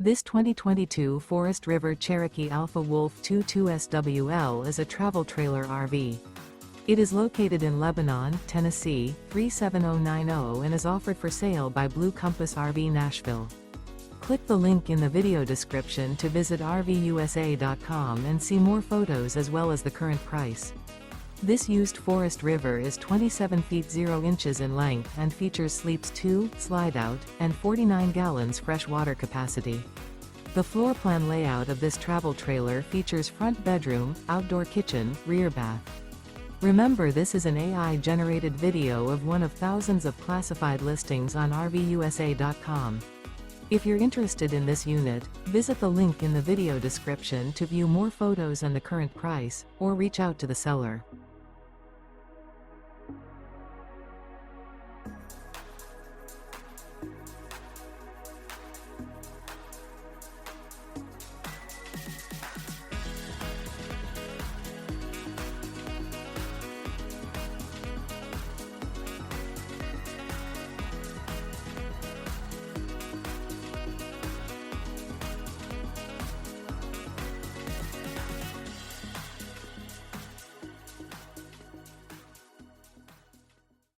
This 2022 Forest River Cherokee Alpha Wolf 22SWL is a travel trailer RV. It is located in Lebanon, Tennessee, 37090 and is offered for sale by Blue Compass RV Nashville. Click the link in the video description to visit RVUSA.com and see more photos as well as the current price. This used Forest River is 27 feet 0 inches in length and features sleeps 2, Slideout, and 49 gallons fresh water capacity. The floor plan layout of this travel trailer features front bedroom, outdoor kitchen, rear bath. Remember, this is an AI-generated video of one of thousands of classified listings on RVUSA.com. If you're interested in this unit, visit the link in the video description to view more photos and the current price, or reach out to the seller.